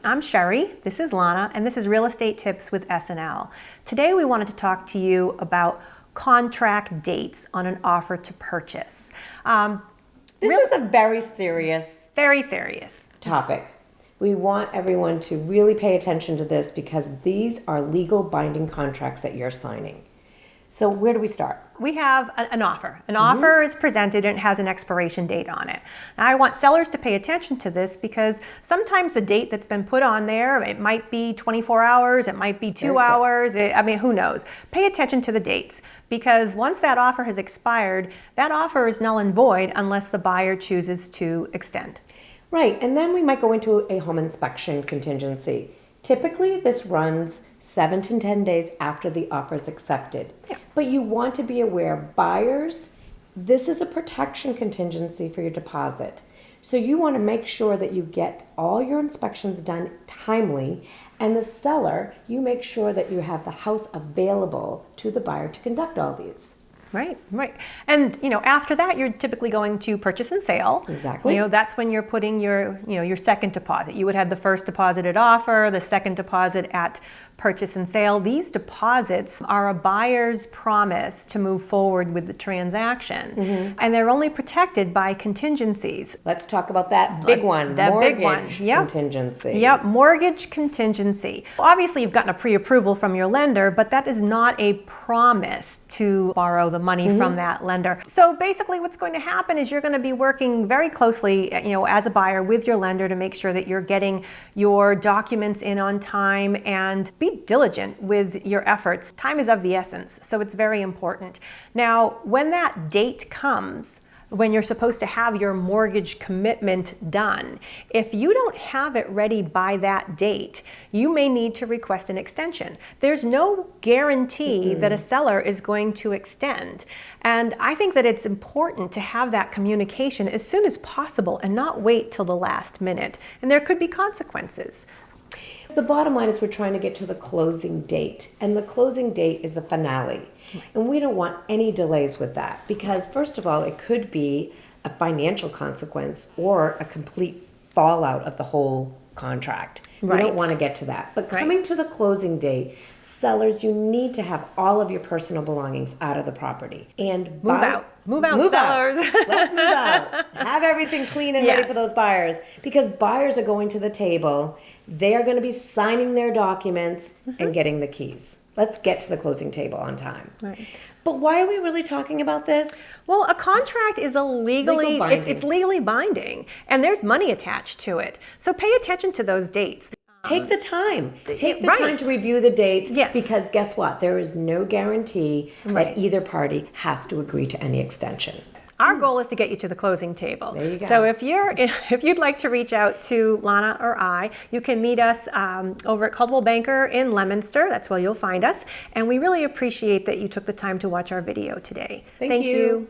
I'm Sherry, this is Lana, and this is Real Estate Tips with S&L. Today we wanted to talk to you about contract dates on an offer to purchase. This is a very serious topic. We want everyone to really pay attention to this because these are legal binding contracts that you're signing. So where do we start? We have an offer. An offer is presented and it has an expiration date on it. Now, I want sellers to pay attention to this because sometimes the date that's been put on there, it might be 24 hours, it might be 2 hours, who knows. Pay attention to the dates because once that offer has expired, that offer is null and void unless the buyer chooses to extend. Right, and then we might go into a home inspection contingency. Typically, this runs 7 to 10 days after the offer is accepted. Yeah. But you want to be aware, buyers, this is a protection contingency for your deposit. So you want to make sure that you get all your inspections done timely, and the seller, you make sure that you have the house available to the buyer to conduct all these. Right. And, after that, you're typically going to purchase and sale. Exactly. That's when you're putting your second deposit. You would have the first deposit at offer, the second deposit at purchase and sale. These deposits are a buyer's promise to move forward with the transaction. And they're only protected by contingencies. Let's talk about that big one, mortgage contingency. Yep, mortgage contingency. Obviously, you've gotten a pre-approval from your lender, but that is not a promise to borrow the money from that lender. So basically what's going to happen is you're going to be working very closely, as a buyer with your lender to make sure that you're getting your documents in on time and be diligent with your efforts. Time is of the essence, so it's very important. Now, when that date comes, when you're supposed to have your mortgage commitment done, if you don't have it ready by that date, you may need to request an extension. There's no guarantee that a seller is going to extend. And I think that it's important to have that communication as soon as possible and not wait till the last minute. And there could be consequences. The bottom line is we're trying to get to the closing date, and the closing date is the finale. And we don't want any delays with that because, first of all, it could be a financial consequence or a complete fallout of the whole contract. We don't want to get to that. But coming to the closing date, sellers, you need to have all of your personal belongings out of the property. And Move out, sellers. Let's move out. Have everything clean and ready for those buyers because buyers are going to the table. They are going to be signing their documents and getting the keys. Let's get to the closing table on time. Right. But why are we really talking about this? Well, a contract is it's legally binding, and there's money attached to it. So pay attention to those dates. Take the time. Take the time to review the dates because guess what? There is no guarantee that either party has to agree to any extension. Our goal is to get you to the closing table. There you go. So if you'd like to reach out to Lana or I, you can meet us over at Coldwell Banker in Leominster. That's where you'll find us. And we really appreciate that you took the time to watch our video today. Thank you.